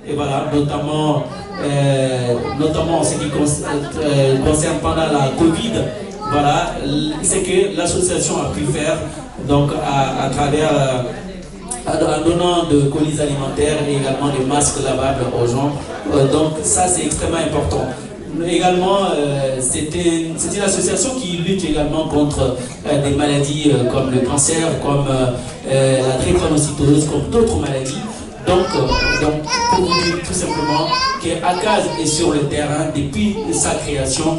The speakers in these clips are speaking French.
et voilà, notamment en ce qui concerne pendant la Covid, voilà, c'est que l'association a pu faire donc à travers en donnant de colis alimentaires et également des masques lavables aux gens. Donc ça c'est extrêmement important. Également, c'est une association qui lutte également contre des maladies comme le cancer, comme la drépanocytose, comme d'autres maladies. Donc, pour vous dire tout simplement qu'ACAJ est sur le terrain depuis sa création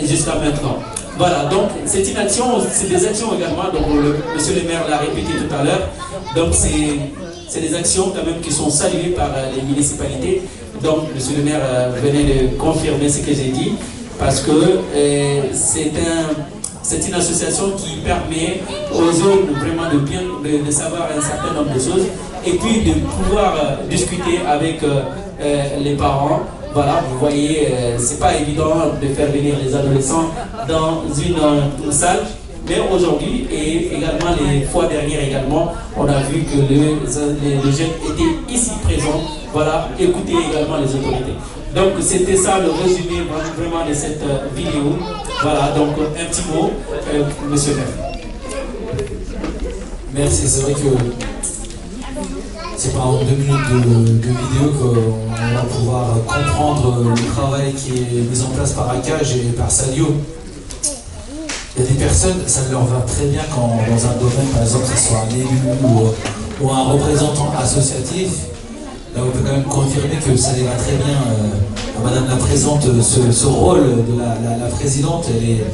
jusqu'à maintenant. Voilà, donc c'est une action, c'est des actions également, donc monsieur le maire l'a répété tout à l'heure, donc c'est des actions quand même qui sont saluées par les municipalités. Donc monsieur le maire venait de confirmer ce que j'ai dit, parce que c'est une association qui permet aux jeunes vraiment de savoir un certain nombre de choses et puis de pouvoir discuter avec les parents. Voilà, vous voyez, c'est pas évident de faire venir les adolescents dans une salle, mais aujourd'hui et également les fois dernières également, on a vu que les jeunes étaient ici présents, voilà, écouter également les autorités. Donc c'était ça le résumé vraiment de cette vidéo. Voilà, donc un petit mot, monsieur le maire. Merci, c'est vrai que c'est pas en 2 minutes de vidéo qu'on va pouvoir comprendre le travail qui est mis en place par ACAJ et par Salio. Il y a des personnes, ça leur va très bien quand dans un domaine, par exemple, que ce soit un élu ou un représentant associatif. Là, on peut quand même confirmer que ça les va très bien. Madame la présidente, ce rôle de la présidente, elle est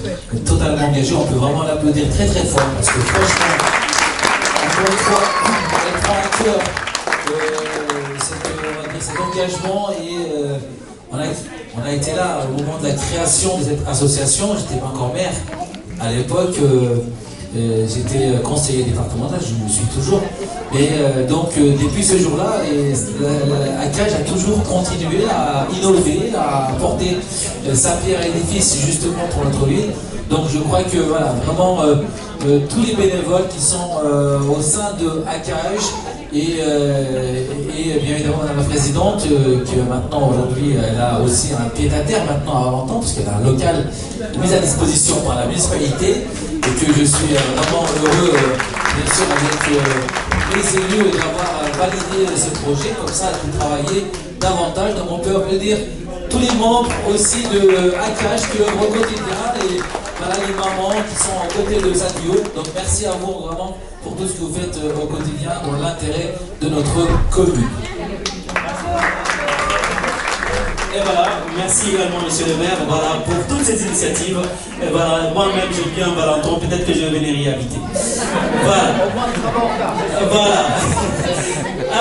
totalement engagée. On peut vraiment l'applaudir très très fort parce que franchement, encore une fois, elle prend à cœur cet engagement et on a été là au moment de la création de cette association. J'étais pas encore maire à l'époque, j'étais conseiller départemental, je le suis toujours. Et donc depuis ce jour-là, ACAJ a toujours continué à innover, à apporter sa pierre à l'édifice justement pour notre ville. Donc je crois que voilà, vraiment tous les bénévoles qui sont au sein de ACAJ et bien évidemment Madame la Présidente, qui maintenant aujourd'hui elle a aussi un pied-à-terre maintenant à Valenton, parce qu'elle a un local mis à disposition par la municipalité, et que je suis vraiment heureux, bien sûr, avec les élus d'avoir validé ce projet, comme ça elle peut travailler davantage. Donc on peut applaudir tous les membres aussi de ACAJ qui œuvrent au quotidien, et voilà, les mamans qui sont à côté de Sadio. Donc merci à vous vraiment pour tout ce que vous faites au quotidien dans l'intérêt de notre commune. Et voilà, merci également monsieur le maire, voilà, pour toutes ces initiatives. Et voilà, moi-même je viens à Valenton, peut-être que je vais venir y habiter. Voilà. Voilà.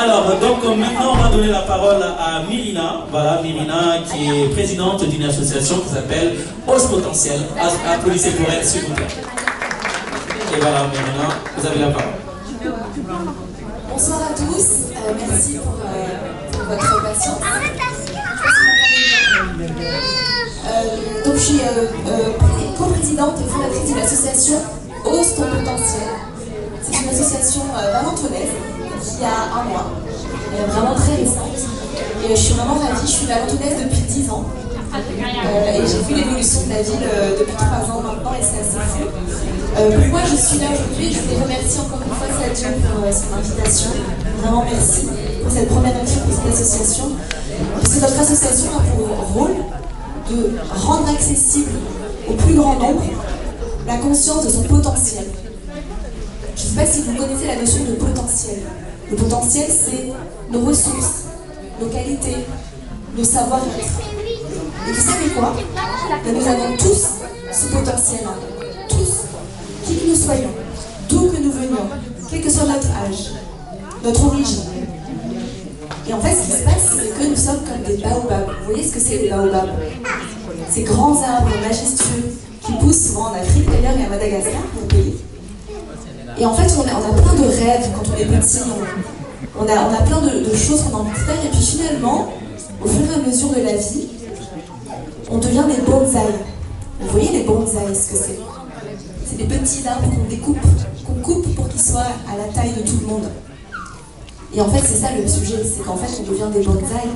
Alors, donc maintenant on va donner la parole à Myrina, voilà, Myrina qui est présidente d'une association qui s'appelle Ose Potentiel. Applaudissez pour elle, s'il vous plaît. Et voilà, Myrina, vous avez la parole. Bonsoir à tous, merci pour votre patience. Donc je suis coprésidente et fondatrice de l'association Ose ton potentiel. C'est une association valentonaise qui a 1 mois, vraiment très récente. Et je suis vraiment ravie, je suis valentonaise depuis 10 ans. Et j'ai vu l'évolution de la ville depuis 3 ans maintenant, et c'est assez fou. Pourquoi je suis là aujourd'hui? Je voulais remercier encore une fois Sadio pour son invitation. Vraiment merci pour cette première action pour cette association. Parce que notre association a pour rôle de rendre accessible au plus grand nombre la conscience de son potentiel. Je ne sais pas si vous connaissez la notion de potentiel. Le potentiel, c'est nos ressources, nos qualités, nos savoir-être. Et vous savez quoi? Nous avons tous ce potentiel en nous. Tous, qui que nous soyons, d'où que nous venions, quel que soit notre âge, notre origine. Et en fait, ce qui se passe, c'est que nous sommes comme des baobabs. Vous voyez ce que c'est les baobabs? Ces grands arbres majestueux qui poussent souvent en Afrique, d'ailleurs, et à Madagascar, mon pays. Et en fait, on a plein de rêves quand on est petit. On a plein de choses qu'on a envie de faire. Et puis finalement, au fur et à mesure de la vie, on devient des bonsaïs. Vous voyez les bonsaïs, ce que c'est? C'est des petits arbres qu'on découpe, qu'on coupe pour qu'ils soient à la taille de tout le monde. Et en fait, c'est ça le sujet, c'est qu'en fait, on devient des bonsaïs.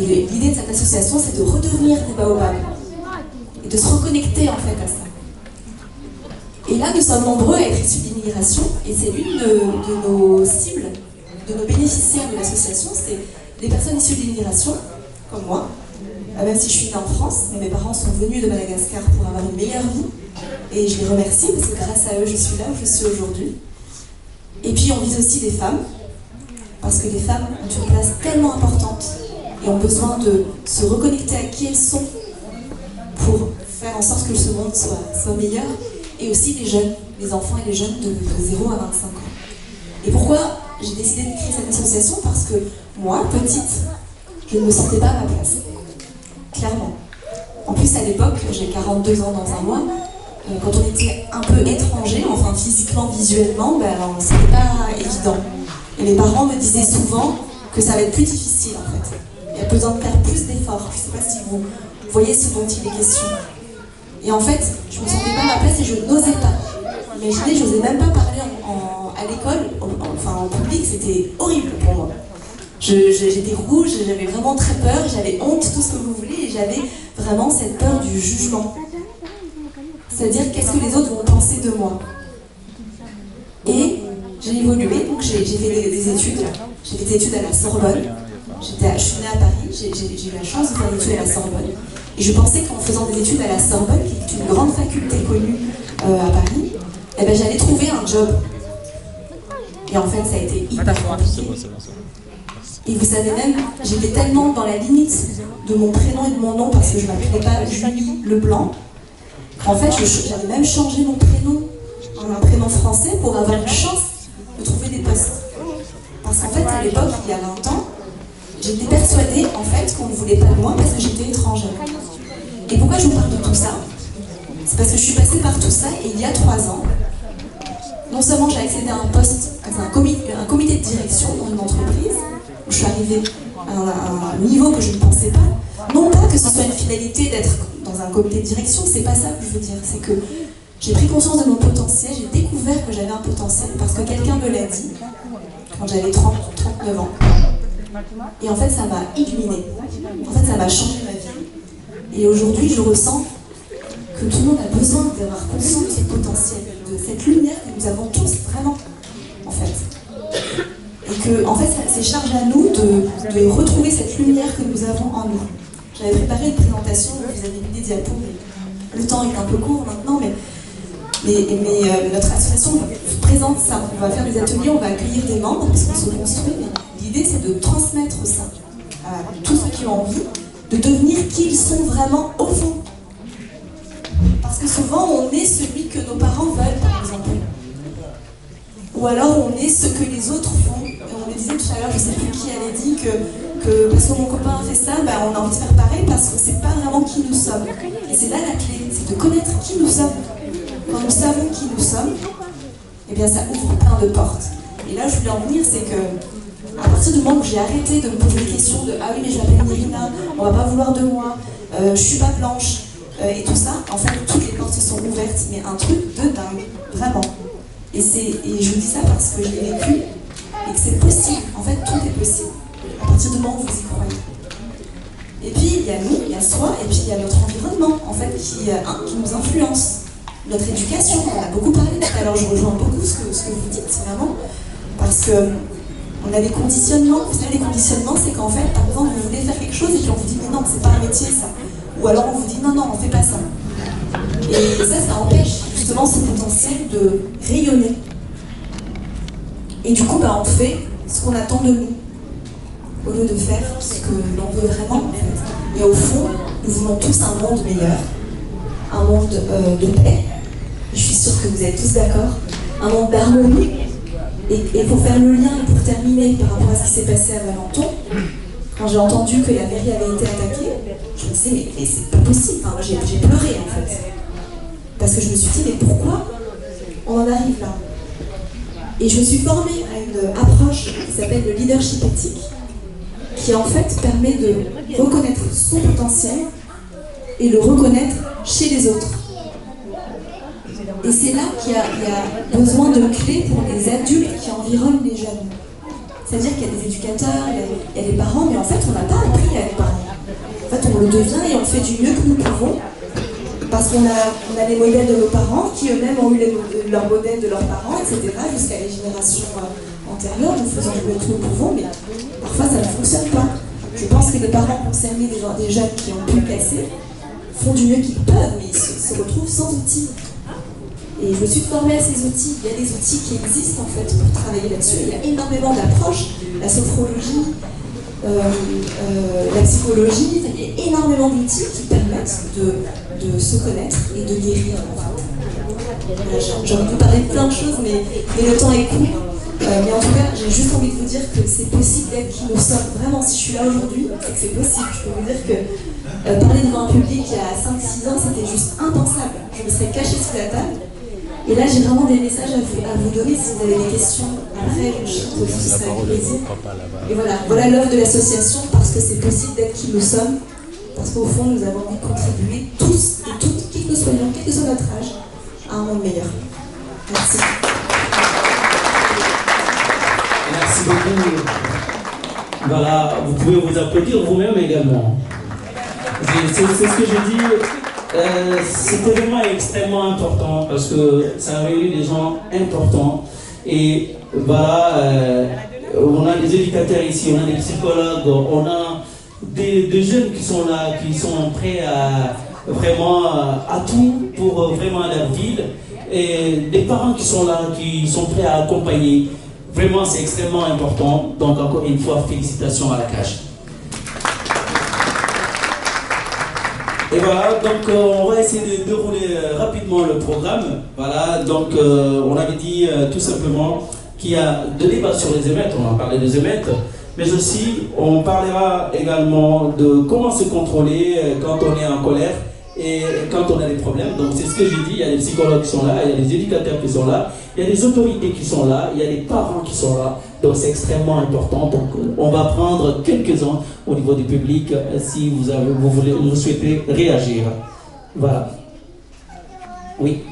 Et l'idée de cette association, c'est de redevenir des baobabs. Et de se reconnecter, en fait, à ça. Et là, nous sommes nombreux à être issus de l'immigration, et c'est l'une de nos cibles, de nos bénéficiaires de l'association, c'est des personnes issues de l'immigration, comme moi, même si je suis née en France, mais mes parents sont venus de Madagascar pour avoir une meilleure vie, et je les remercie, parce que grâce à eux, je suis là où je suis aujourd'hui. Et puis, on vise aussi des femmes, parce que les femmes ont une place tellement importante, et ont besoin de se reconnecter à qui elles sont, pour faire en sorte que ce monde soit meilleur, et aussi les jeunes, les enfants et les jeunes de 0 à 25 ans. Et pourquoi j'ai décidé de créer cette association? Parce que moi, petite, je ne me sentais pas à ma place. Clairement. En plus, à l'époque, j'ai 42 ans dans un mois, quand on était un peu étranger, enfin physiquement, visuellement, c'était pas évident. Et les parents me disaient souvent que ça allait être plus difficile en fait. Il y a besoin de faire plus d'efforts. Je ne sais pas si vous voyez ce dont il est question. Et en fait, je ne me sentais pas à ma place et je n'osais pas. Imaginez, je n'osais même pas parler à l'école, en public, c'était horrible pour moi. J'étais rouge, j'avais vraiment très peur, j'avais honte, tout ce que vous voulez, et j'avais vraiment cette peur du jugement. C'est-à-dire, qu'est-ce que les autres vont penser de moi? Et j'ai évolué, donc j'ai fait des études. J'ai fait des études à la Sorbonne. Je suis née à Paris, j'ai eu la chance de faire des études à la Sorbonne. Et je pensais qu'en faisant des études à la Sorbonne, qui est une grande faculté connue à Paris, eh ben, j'allais trouver un job. Et en fait, ça a été hyper compliqué. Et vous savez même, j'étais tellement dans la limite de mon prénom et de mon nom, parce que je ne m'appelais pas Julie Leblanc, qu'en fait, j'avais même changé mon prénom en un prénom français pour avoir une chance de trouver des postes. Parce qu'en fait, à l'époque, il y a 20 ans, j'étais persuadée en fait qu'on ne voulait pas de moi parce que j'étais étrangère. Et pourquoi je vous parle de tout ça? C'est parce que je suis passée par tout ça et il y a 3 ans, non seulement j'ai accédé à un poste, à un comité de direction dans une entreprise, où je suis arrivée à un niveau que je ne pensais pas. Non pas que ce soit une finalité d'être dans un comité de direction, c'est pas ça que je veux dire, c'est que j'ai pris conscience de mon potentiel, j'ai découvert que j'avais un potentiel parce que quelqu'un me l'a dit quand j'avais 39 ans. Et en fait, ça m'a illuminée. En fait, ça m'a changé ma vie. Et aujourd'hui, je ressens que tout le monde a besoin d'avoir conscience de ce potentiel, de cette lumière que nous avons tous vraiment, en fait. Et que, en fait, c'est charge à nous de retrouver cette lumière que nous avons en nous. J'avais préparé une présentation, vous avez mis des diapos, mais le temps est un peu court maintenant, mais notre association présente ça. On va faire des ateliers, on va accueillir des membres, parce qu'on se construit, mais l'idée c'est de transmettre ça à tous ceux qui ont envie, de devenir qui ils sont vraiment au fond. Parce que souvent on est celui que nos parents veulent, par exemple. Ou alors on est ce que les autres font. Et on le disait tout à l'heure, je ne sais plus qui avait dit que parce que mon copain a fait ça, ben on a envie de faire pareil parce que c'est pas vraiment qui nous sommes. Et c'est là la clé, c'est de connaître qui nous sommes. Quand nous savons qui nous sommes, eh bien ça ouvre plein de portes. Et là, je voulais en venir, c'est que à partir du moment où j'ai arrêté de me poser des questions de « Ah oui, mais je m'appelle Myrina, on va pas vouloir de moi, je suis pas blanche », et tout ça, en fait, toutes les portes se sont ouvertes, mais un truc de dingue, vraiment. Et je vous dis ça parce que je l'ai vécu, et que c'est possible, en fait, tout est possible, à partir du moment où vous y croyez. Et puis, il y a nous, il y a soi, et puis il y a notre environnement, en fait, qui nous influence. Notre éducation, on a beaucoup parlé tout à l'heure, je rejoins beaucoup ce que vous dites, vraiment, parce qu'on a des conditionnements. Vous savez, les conditionnements, c'est qu'en fait, par exemple, vous voulez faire quelque chose et puis on vous dit mais non, c'est pas un métier ça. Ou alors on vous dit non, non, on fait pas ça. Et ça empêche justement ce potentiel de rayonner. Et du coup, on fait ce qu'on attend de nous, au lieu de faire ce que l'on veut vraiment, en fait. Et au fond, nous voulons tous un monde meilleur, un monde de paix. Je suis sûre que vous êtes tous d'accord. Un monde d'harmonie. Et pour faire le lien et pour terminer par rapport à ce qui s'est passé à Valenton, quand j'ai entendu que la mairie avait été attaquée, je me disais, mais c'est pas possible. Enfin, j'ai pleuré en fait. Parce que je me suis dit, mais pourquoi on en arrive là? Et je me suis formée à une approche qui s'appelle le leadership éthique, qui en fait permet de reconnaître son potentiel et le reconnaître chez les autres. Et c'est là qu'il y a besoin de clés pour les adultes qui environnent les jeunes. C'est-à-dire qu'il y a des éducateurs, il y a des parents, mais en fait, on n'a pas appris à être parents. En fait, on le devient et on fait du mieux que nous pouvons. Parce qu'on a les modèles de nos parents, qui eux-mêmes ont eu leurs modèles de leurs parents, etc., jusqu'à les générations antérieures. Nous faisons du mieux que nous pouvons, mais parfois ça ne fonctionne pas. Je pense que les parents concernés, des jeunes qui ont pu le casser, font du mieux qu'ils peuvent, mais ils se retrouvent sans outils. Et je me suis formée à ces outils. Il y a des outils qui existent en fait pour travailler là-dessus. Il y a énormément d'approches, la sophrologie, la psychologie. Il y a énormément d'outils qui permettent de se connaître et de guérir. Voilà, j'aurais pu parler de plein de choses, mais le temps est court. Mais en tout cas, j'ai juste envie de vous dire que c'est possible d'être qui nous sommes. Vraiment, si je suis là aujourd'hui, c'est que c'est possible. Je peux vous dire que parler devant un public il y a 5-6 ans, c'était juste impensable. Je me serais cachée sous la table. Et là, j'ai vraiment des messages à vous donner. Si vous avez des questions, après, ce serait avec plaisir. Et voilà l'œuvre de l'association, parce que c'est possible d'être qui nous sommes. Parce qu'au fond, nous avons envie de contribuer, tous et toutes, qui que nous soyons, quel que soit notre âge, à un monde meilleur. Merci. Merci beaucoup. Voilà, vous pouvez vous applaudir vous-même également. C'est ce que je dis. Cet événement est extrêmement important parce que ça réunit des gens importants. Et voilà, on a des éducateurs ici, on a des psychologues, on a des jeunes qui sont là, qui sont prêts à vraiment à tout pour vraiment leur ville. Et des parents qui sont là, qui sont prêts à accompagner. Vraiment, c'est extrêmement important. Donc, encore une fois, félicitations à la CAGE. Et voilà, donc on va essayer de dérouler rapidement le programme. Voilà, donc on avait dit tout simplement qu'il y a deux débats sur les émeutes. On va parler des émeutes, mais aussi on parlera également de comment se contrôler quand on est en colère et quand on a des problèmes. Donc c'est ce que j'ai dit, il y a des psychologues qui sont là, il y a des éducateurs qui sont là, il y a des autorités qui sont là, il y a des parents qui sont là. Donc c'est extrêmement important. Donc on va prendre quelques-uns au niveau du public si vous souhaitez réagir. Voilà. Oui.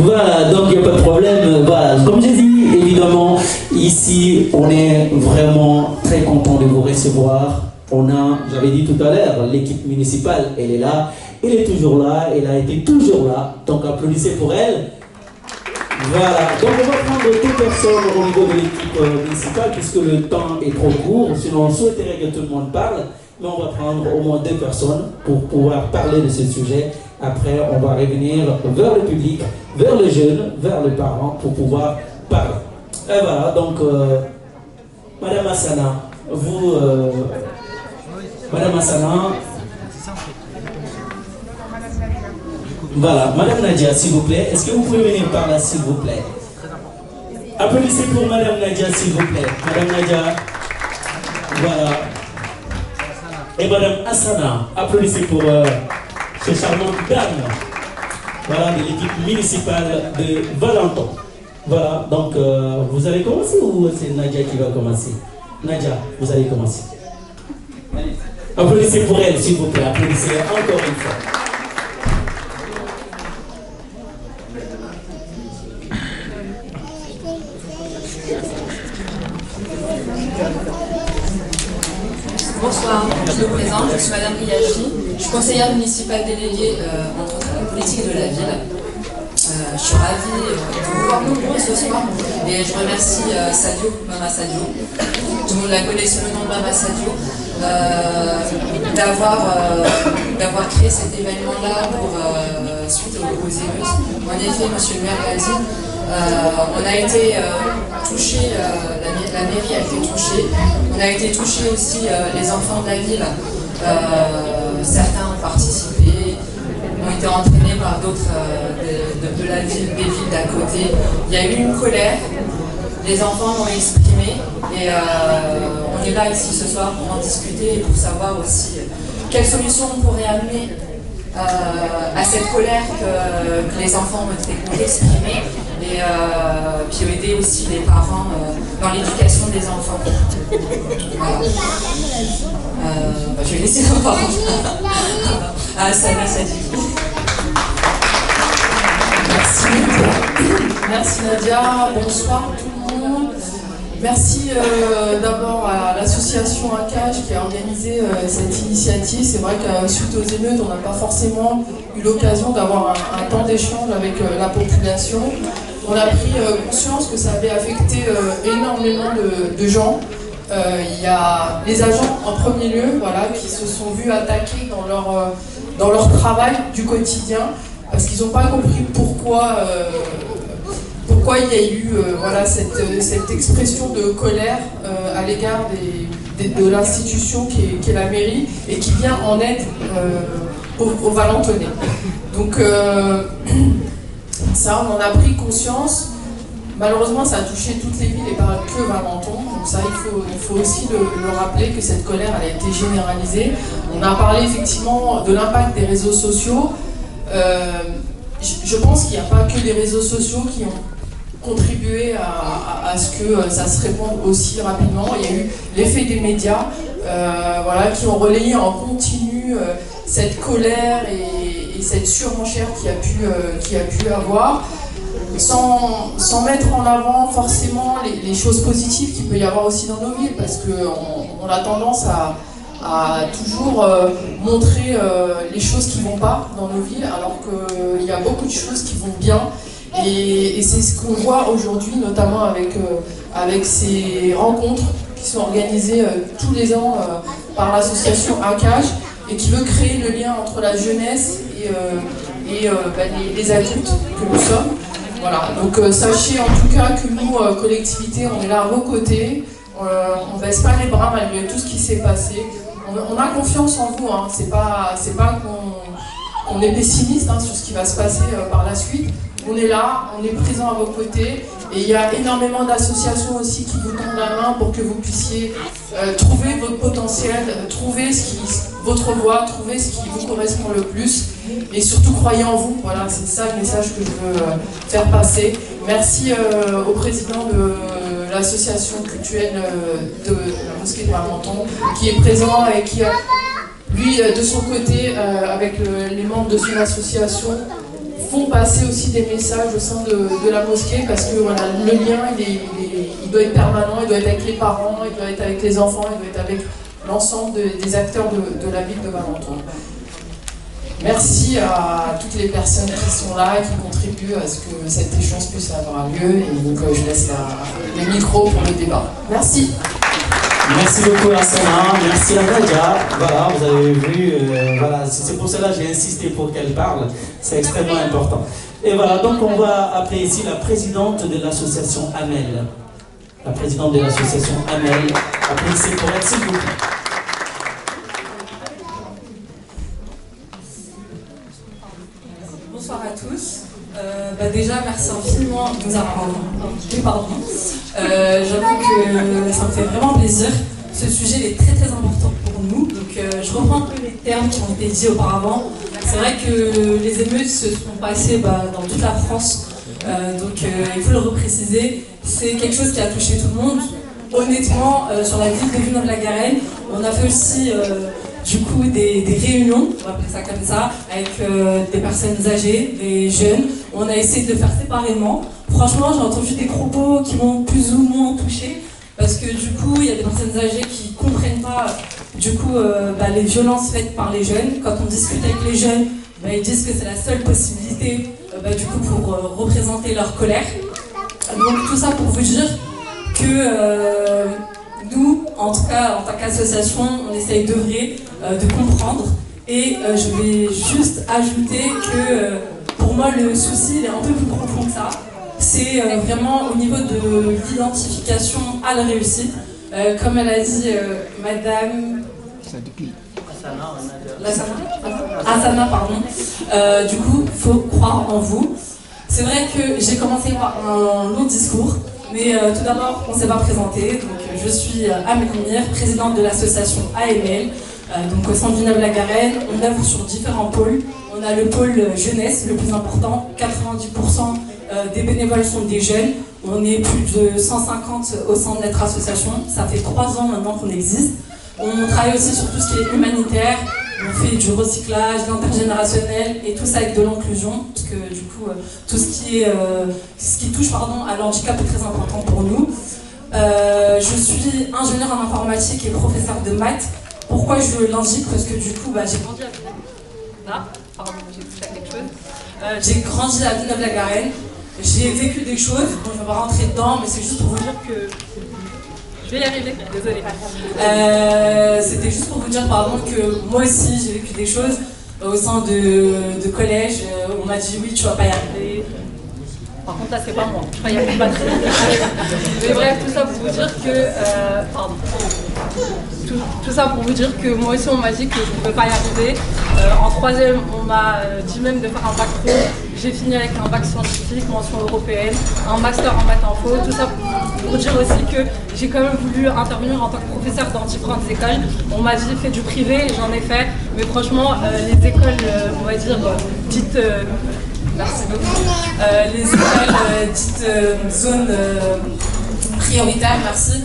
Voilà, donc il n'y a pas de problème. Voilà, comme j'ai dit, évidemment, ici, on est vraiment très content de vous recevoir. On a, j'avais dit tout à l'heure, l'équipe municipale, elle est là, elle est toujours là, elle a été toujours là. Donc applaudissez pour elle. Voilà, donc on va prendre deux personnes au niveau de l'équipe municipale, puisque le temps est trop court, sinon on souhaiterait que tout le monde parle. Mais on va prendre au moins deux personnes pour pouvoir parler de ce sujet. Après, on va revenir vers le public, vers les jeunes, vers les parents pour pouvoir parler. Et voilà, donc, Madame Assana, vous, Madame Assana, voilà, Madame Nadia, s'il vous plaît, est-ce que vous pouvez venir par là, s'il vous plaît? Applaudissez pour Madame Nadia, s'il vous plaît. Madame Nadia, voilà. Et Madame Assana, applaudissez pour ces charmantes dames, voilà, de l'équipe municipale de Valenton. Voilà, donc vous allez commencer ou c'est Nadia qui va commencer? Nadia, vous allez commencer. Applaudissez pour elle, s'il vous plaît, applaudissez encore une fois. Bonsoir, je me présente, je suis Madame Riyachi, je suis conseillère municipale déléguée entre autres à la politique de la ville. Je suis ravie de vous voir nombreux ce soir et je remercie Sadio, Mama Sadio, tout le monde la connaît sous le nom de Mama Sadio, d'avoir créé cet événement-là suite aux émeutes. En effet, monsieur le maire l'a dit, on a été touchés, la mairie a été touchée, on a été touchés aussi les enfants de la ville, certains ont participé, ont été entraînés par d'autres de la ville, des villes d'à côté. Il y a eu une colère, les enfants l'ont exprimé et on est là ici ce soir pour en discuter et pour savoir aussi quelles solutions on pourrait amener à cette colère que les enfants ont exprimée et puis aider aussi les parents dans l'éducation des enfants. Voilà. Je vais laisser la parole à Sana Sadiki. Merci Nadia, bonsoir tout le monde. Merci d'abord à l'association ACAJ qui a organisé cette initiative. C'est vrai que suite aux émeutes, on n'a pas forcément eu l'occasion d'avoir un temps d'échange avec la population. On a pris conscience que ça avait affecté énormément de gens. Il y a les agents en premier lieu, voilà, qui se sont vus attaqués dans leur travail du quotidien parce qu'ils n'ont pas compris pourquoi il y a eu voilà, cette expression de colère à l'égard de l'institution qui est la mairie et qui vient en aide aux Valentonnais. Donc ça, on en a pris conscience. Malheureusement, ça a touché toutes les villes et pas que Valenton. Donc ça, il faut aussi le rappeler que cette colère, elle a été généralisée. On a parlé effectivement de l'impact des réseaux sociaux. Je pense qu'il n'y a pas que les réseaux sociaux qui ont contribué à ce que ça se répande aussi rapidement. Il y a eu l'effet des médias voilà, qui ont relayé en continu cette colère et cette surenchère qu'il y a pu avoir, sans mettre en avant forcément les choses positives qu'il peut y avoir aussi dans nos villes, parce qu'on a tendance à toujours montrer les choses qui ne vont pas dans nos villes, alors qu'il y a beaucoup de choses qui vont bien. Et c'est ce qu'on voit aujourd'hui, notamment avec ces rencontres qui sont organisées tous les ans par l'association ACAJ et qui veut créer le lien entre la jeunesse et les adultes que nous sommes. Voilà, donc sachez en tout cas que nous, collectivité, on est là à vos côtés, on ne baisse pas les bras malgré tout ce qui s'est passé. On a confiance en vous, hein. C'est pas qu'on est pessimiste sur ce qui va se passer par la suite. On est là, on est présent à vos côtés et il y a énormément d'associations aussi qui vous tendent la main pour que vous puissiez trouver votre potentiel, trouver votre voie, trouver ce qui vous correspond le plus et surtout croyez en vous. Voilà, c'est ça le message que je veux faire passer. Merci au président de l'association cultuelle de la mosquée de Valenton qui est présent et qui a, lui, de son côté, avec les membres de son association, font passer aussi des messages au sein de la mosquée parce que voilà, le lien il doit être permanent, il doit être avec les parents, il doit être avec les enfants, il doit être avec l'ensemble des acteurs de la ville de Valenton. Merci à toutes les personnes qui sont là, qui contribuent à ce que cet échange puisse avoir lieu et donc je laisse le micro pour le débat. Merci. Merci beaucoup à Sana, merci à Nadia. Voilà, vous avez vu, voilà, c'est pour cela que j'ai insisté pour qu'elle parle, c'est extrêmement important. Et voilà, donc on va appeler ici la présidente de l'association AMEL. La présidente de l'association AMEL, applaudissez pour elle, s'il vous plaît. Bonsoir à tous. Déjà, merci infiniment de nous avoir invités. J'avoue que ça me fait vraiment plaisir. Ce sujet est très très important pour nous. Donc, je reprends un peu les termes qui ont été dits auparavant. C'est vrai que les émeutes se sont passées dans toute la France. Donc, il faut le repréciser. C'est quelque chose qui a touché tout le monde. Honnêtement, sur la ville de Villeneuve-la-Garenne, on a fait aussi du coup des réunions, on va appeler ça comme ça, avec des personnes âgées, des jeunes. On a essayé de le faire séparément. Franchement, j'ai entendu des propos qui m'ont plus ou moins touchée, parce que du coup, il y a des personnes âgées qui ne comprennent pas du coup, les violences faites par les jeunes. Quand on discute avec les jeunes, ils disent que c'est la seule possibilité du coup, pour représenter leur colère. Donc tout ça pour vous dire que nous, en tout cas en tant qu'association, on essaye d'œuvrer, de comprendre. Et je vais juste ajouter que pour moi le souci il est un peu plus profond que ça. C'est vraiment au niveau de l'identification à la réussite. Comme elle a dit Madame Asana, pardon. Du coup, il faut croire en vous. C'est vrai que j'ai commencé par un long discours, mais tout d'abord, on ne s'est pas présenté. Donc, je suis Ahmed Mounir, présidente de l'association AML. Donc, au centre du Villeneuve-la-Garenne, on œuvre sur différents pôles. On a le pôle jeunesse, le plus important, 90% des bénévoles sont des jeunes. On est plus de 150 au sein de notre association. Ça fait 3 ans maintenant qu'on existe. On travaille aussi sur tout ce qui est humanitaire. On fait du recyclage, de l'intergénérationnel et tout ça avec de l'inclusion. Parce que du coup, tout ce qui touche à l'handicap est très important pour nous. Je suis ingénieure en informatique et professeure de maths. Pourquoi je l'indique? Parce que du coup, j'ai grandi à Villeneuve. Pardon, j'ai touché à quelque chose. J'ai grandi à Villeneuve-la-Garenne. J'ai vécu des choses. Bon, je ne vais pas rentrer dedans, mais c'est juste pour vous dire que... Je vais y arriver, désolée. C'était juste pour vous dire, que moi aussi, j'ai vécu des choses au sein de collège. On m'a dit, oui, tu vas pas y arriver. Par contre, là, c'est pas moi. Enfin, il y a pas très... Mais bref, tout ça pour vous dire que... pardon. Tout ça pour vous dire que moi aussi, on m'a dit que je ne pouvais pas y arriver. En 3e, on m'a dit même de faire un bac pro. J'ai fini avec un bac scientifique, mention européenne, un master en maths info. Tout ça pour dire aussi que j'ai quand même voulu intervenir en tant que professeur dans différentes écoles. On m'a dit fais du privé, j'en ai fait. Mais franchement, les écoles, on va dire, dites... merci beaucoup. Les écoles dites zone prioritaire, merci.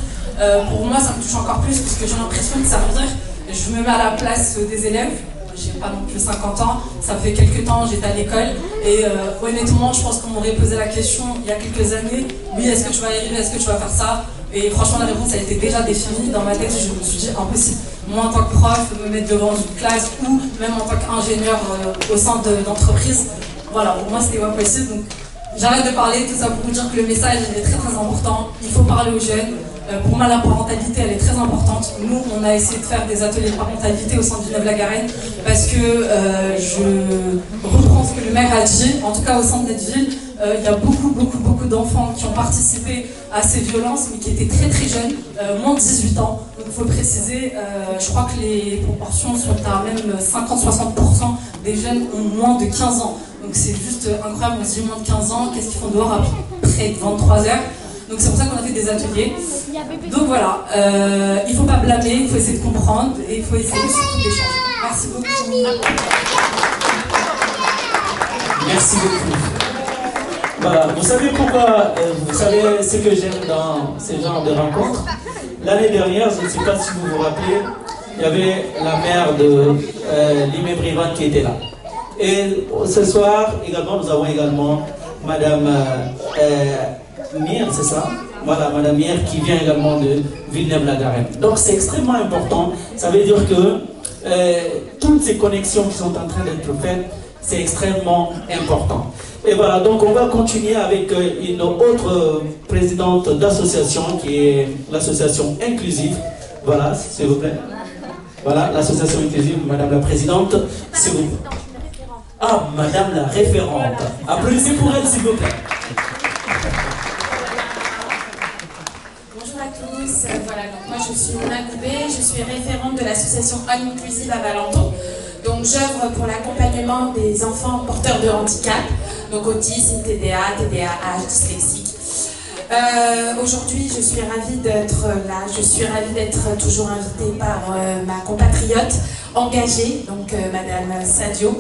Pour moi, ça me touche encore plus parce que j'ai l'impression que ça veut dire je me mets à la place des élèves. J'ai pas non plus 50 ans, ça fait quelques temps j'étais à l'école et honnêtement, je pense qu'on m'aurait posé la question il y a quelques années, oui, est-ce que tu vas y arriver, est-ce que tu vas faire ça? Et franchement, la réponse elle était déjà définie. Dans ma tête, je me suis dit impossible. Moi, en tant que prof, me mettre devant une classe ou même en tant qu'ingénieur au sein d'entreprise, voilà, pour moi c'était pas possible. Donc j'arrête de parler, tout ça pour vous dire que le message est très très important. Il faut parler aux jeunes. Pour moi, la parentalité, elle est très importante. Nous, on a essayé de faire des ateliers de parentalité au sein de Villeneuve-la-Garenne parce que je reprends ce que le maire a dit. En tout cas, au sein de notre ville, il y a beaucoup d'enfants qui ont participé à ces violences, mais qui étaient très très jeunes, moins de 18 ans. Donc, il faut le préciser, je crois que les proportions sont à même 50-60% des jeunes ont moins de 15 ans. Donc, c'est juste incroyable. On se dit moins de 15 ans, qu'est-ce qu'ils font dehors après 23 heures? Donc c'est pour ça qu'on a fait des ateliers. Donc voilà, il ne faut pas blâmer, il faut essayer de comprendre et il faut essayer surtout d'échanger. Merci beaucoup. Merci beaucoup. Voilà, vous savez pourquoi, vous savez ce que j'aime dans ce genre de rencontres. L'année dernière, je ne sais pas si vous vous rappelez, il y avait la mère de Limé Brivan qui était là. Et ce soir, également, nous avons également Madame Mire, c'est ça? Voilà, Madame Mire qui vient également de Villeneuve-la-Garenne. Donc c'est extrêmement important. Ça veut dire que toutes ces connexions qui sont en train d'être faites, c'est extrêmement important. Et voilà, donc on va continuer avec une autre présidente d'association qui est l'association inclusive. Voilà, s'il vous plaît. Voilà, l'association inclusive, Madame la Présidente, s'il vous plaît. Ah, Madame la référente. Applaudissez pour elle, s'il vous plaît. Bonjour à tous, voilà, donc moi je suis Mona Goubet, je suis référente de l'association Inclusive à Valenton. Donc j'œuvre pour l'accompagnement des enfants porteurs de handicap, donc autisme, TDA, TDAH, dyslexique. Aujourd'hui je suis ravie d'être là, je suis ravie d'être toujours invitée par ma compatriote engagée, donc Madame Sadio,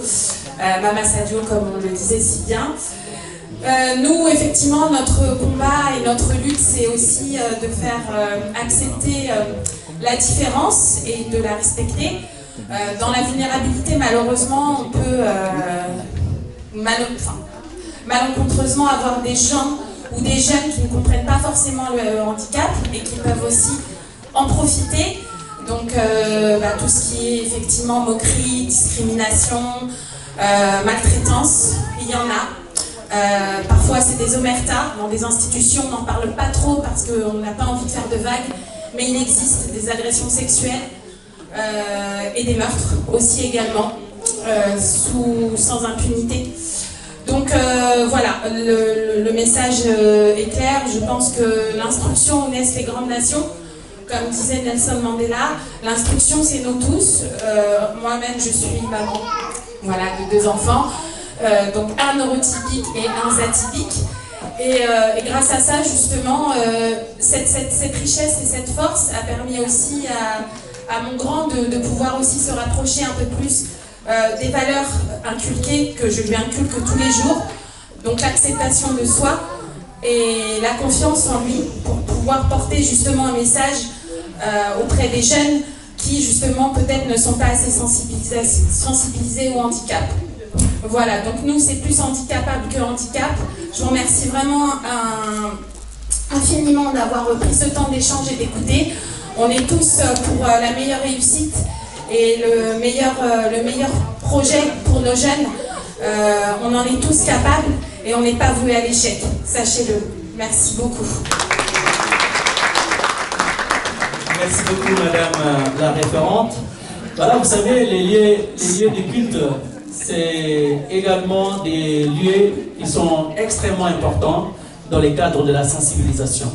Mama Sadio comme on le disait si bien. Nous, effectivement, notre combat et notre lutte, c'est aussi de faire accepter la différence et de la respecter. Dans la vulnérabilité, malheureusement, on peut malencontreusement avoir des gens ou des jeunes qui ne comprennent pas forcément le handicap et qui peuvent aussi en profiter. Donc, tout ce qui est effectivement moquerie, discrimination, maltraitance, il y en a. Parfois c'est des omertas dans des institutions, on n'en parle pas trop parce qu'on n'a pas envie de faire de vagues, mais il existe des agressions sexuelles et des meurtres aussi également, sans impunité. Donc voilà, le message est clair. Je pense que l'instruction naissent les grandes nations. Comme disait Nelson Mandela, l'instruction c'est nous tous. Moi-même je suis maman, voilà, de 2 enfants. Donc un neurotypique et un atypique. Et grâce à ça, justement, cette richesse et cette force a permis aussi à mon grand de pouvoir aussi se rapprocher un peu plus des valeurs inculquées, que je lui inculque tous les jours, Donc l'acceptation de soi et la confiance en lui pour pouvoir porter justement un message auprès des jeunes qui justement peut-être ne sont pas assez sensibilisés au handicap. Voilà, donc nous c'est plus handicapable que handicap. Je vous remercie vraiment infiniment d'avoir pris ce temps d'échange et d'écouter. On est tous pour la meilleure réussite et le meilleur projet pour nos jeunes. On en est tous capables et on n'est pas voué à l'échec, sachez-le. Merci beaucoup. Merci beaucoup, madame la référente. Voilà, vous savez, les lieux de culte, c'est également des lieux qui sont extrêmement importants dans le cadre de la sensibilisation.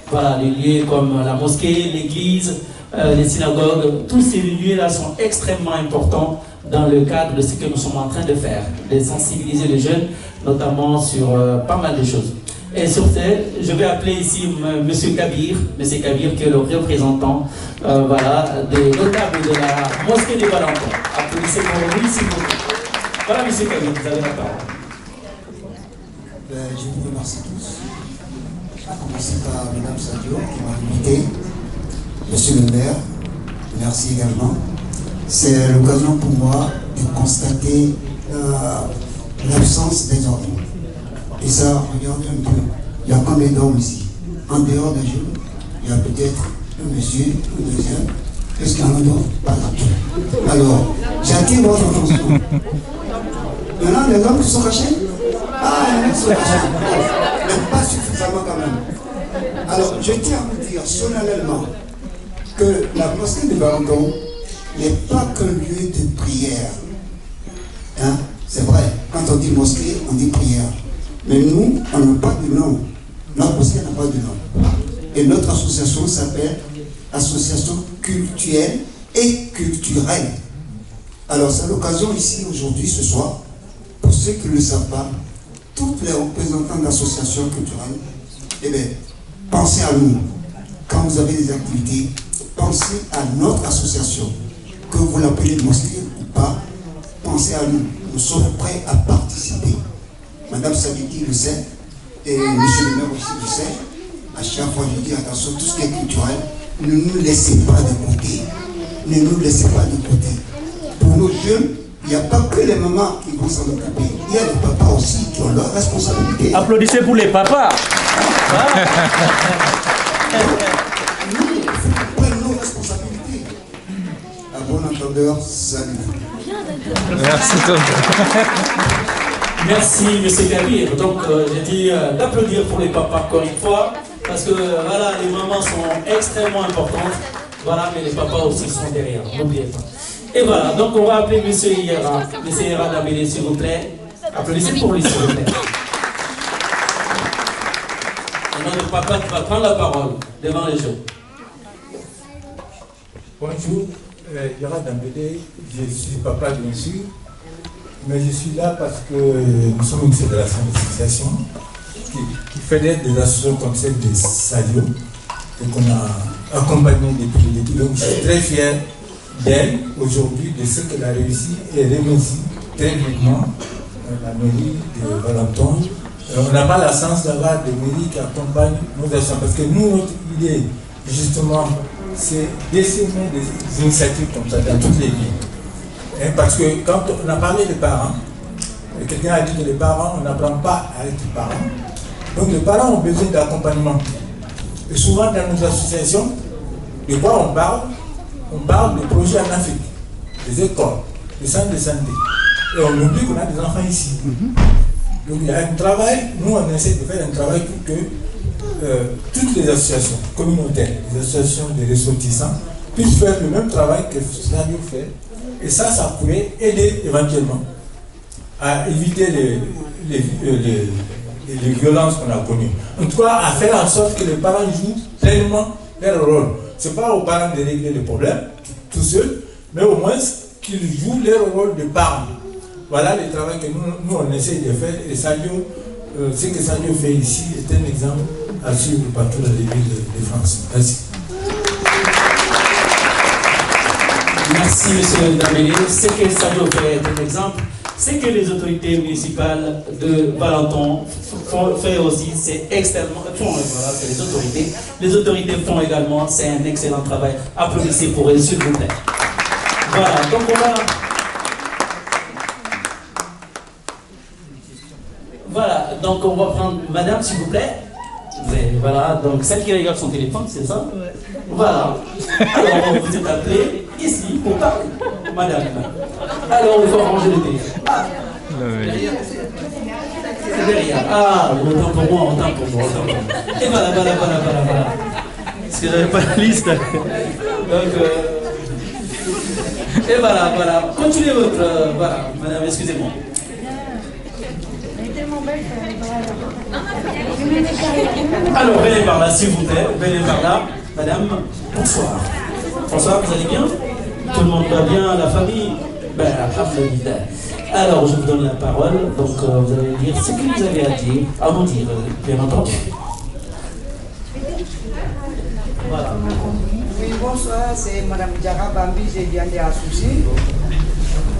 Voilà, les lieux comme la mosquée, l'église, les synagogues, tous ces lieux-là sont extrêmement importants dans le cadre de ce que nous sommes en train de faire, de sensibiliser les jeunes, notamment sur pas mal de choses. Et sur ce, je vais appeler ici M. Kabir, qui est le représentant voilà, des notables de la mosquée de Valenton. Applaudissez pour lui, s'il vous plaît. Voilà, M. Kabir, vous avez la parole. Je vous remercie tous. Je vais commencer par Mme Sadio qui m'a invité. Monsieur le maire, merci également. C'est l'occasion pour moi de constater l'absence des enfants. Et ça, regardez un peu, il y a combien d'hommes ici? En dehors des jeunes, il y a peut-être un monsieur, un deuxième. Est-ce qu'il y en a d'autres? Pas du tout. Alors, j'attire votre attention. Il y en a des hommes qui sont cachés? Ah, il y en a qui sont cachés. Mais pas suffisamment quand même. Alors, je tiens à vous dire solennellement que la mosquée de Valenton n'est pas qu'un lieu de prière. Hein? C'est vrai, quand on dit mosquée, on dit prière. Mais nous, on n'a pas de nom. Notre mosquée n'a pas de nom. Et notre association s'appelle Association culturelle et culturelle. Alors, c'est l'occasion ici, aujourd'hui, ce soir, pour ceux qui ne le savent pas, tous les représentants d'associations culturelles, eh bien, pensez à nous. Quand vous avez des activités, pensez à notre association. Que vous l'appelez mosquée ou pas, pensez à nous. Nous sommes prêts à participer. Madame Sabiti le sait, et monsieur le maire aussi le sait. À chaque fois, je dis attention, tout ce qui est culturel, ne nous laissez pas de côté. Ne nous laissez pas de côté. Pour nos jeunes, il n'y a pas que les mamans qui vont s'en occuper. Il y a les papas aussi qui ont leurs responsabilités. Applaudissez pour les papas. Nous, il faut qu'on prenne nos responsabilités. À bon entendeur, salut. Merci Tom. Merci, M. Kabir. Donc, j'ai dit d'applaudir pour les papas encore une fois, parce que voilà, les mamans sont extrêmement importantes, voilà, mais les papas aussi sont derrière, n'oubliez pas. Et voilà, donc on va appeler M. Hiera. M. Hiera d'Abélé, s'il vous plaît. Applaudissez pour lui, s'il vous plaît. Et notre papa qui va prendre la parole devant les gens. Bonjour, Hiera d'Abélé, je suis papa bien sûr. Mais je suis là parce que nous sommes une fédération d'associations qui fédère des associations comme celle de Sadio et qu'on a accompagné depuis le début. Donc je suis très fier d'elle aujourd'hui, de ce qu'elle a réussi et remercie très vivement la mairie de Valenton. On n'a pas la chance d'avoir des mairies qui accompagnent nos actions parce que nous, notre idée, justement, c'est d'essayer des initiatives comme ça dans toutes les villes. Parce que quand on a parlé des parents, quelqu'un a dit que les parents, on n'apprend pas à être parents. Donc les parents ont besoin d'accompagnement. Et souvent dans nos associations, de quoi on parle? On parle de projets en Afrique, des écoles, des centres de santé. Et on oublie qu'on a des enfants ici. Donc il y a un travail, nous on essaie de faire un travail pour que toutes les associations communautaires, les associations de ressortissants, puissent faire le même travail que Sadio fait. Et ça pourrait aider éventuellement à éviter les violences qu'on a connues. En tout cas, à faire en sorte que les parents jouent pleinement leur rôle. Ce n'est pas aux parents de régler les problèmes tout seuls, mais au moins qu'ils jouent leur rôle de parents. Voilà le travail que nous on essaie de faire. Et Sadio, ce que Sadio fait ici est un exemple à suivre partout dans les villes de France. Merci. Merci, M. Damélé. Ce que Sadio fait est un exemple. Ce que les autorités municipales de Valenton font aussi, c'est extrêmement, voilà, c'est les autorités. Les autorités font également, c'est un excellent travail. Applaudissez pour elles, s'il vous plaît. Voilà, donc on va... Voilà, donc on va prendre madame, s'il vous plaît. Voilà, donc celle qui regarde son téléphone, c'est ça? Voilà. Alors, vous êtes appelé ici pour parler, madame. Alors, il faut ranger le téléphone. Ah, c'est derrière. Ah, autant pour moi, autant pour moi. Et voilà. Parce que j'avais pas la liste. Donc, et voilà. Continuez votre... voilà, madame, excusez-moi. Alors, venez par là, s'il vous plaît. Venez par là. Madame, bonsoir. Bonsoir, vous allez bien? Tout le monde va bien? La famille? Ben, alhamdoulilah. Alors, je vous donne la parole. Donc, vous allez dire ce que vous avez à nous dire, bien entendu. Voilà. Oui, bonsoir, c'est Mme Diara Bambi, je viens de Souci.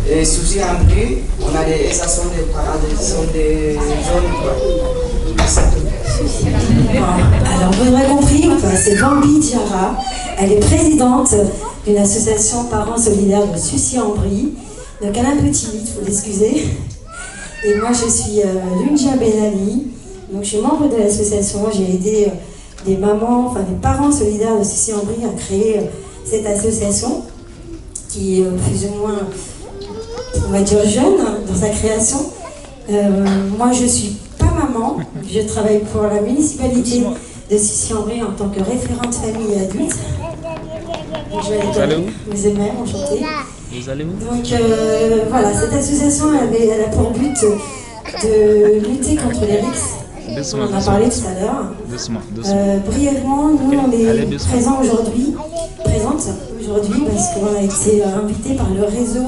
Et Souci André, on a des stations de parades, sont des zones. Alors, vous l'aurez compris, c'est Bambi Diara. Elle est présidente d'une association Parents Solidaires de Sucy-en-Brie. Donc, elle est un peu timide, il faut l'excuser. Et moi, je suis Lunja Benali. Donc, je suis membre de l'association. J'ai aidé des mamans, enfin des parents solidaires de Sucy-en-Brie à créer cette association qui est plus ou moins, on va dire, jeune dans sa création. Moi, je suis pas maman. Je travaille pour la municipalité de Sucy-en-Brie en tant que référente famille et adulte. Vous allez où? Vous aimez, enchantée. Vous allez où? Donc voilà, cette association elle a pour but de lutter contre les RICS. On en a parlé tout à l'heure. Brièvement, nous on est présents aujourd'hui, parce qu'on a été invité par le réseau.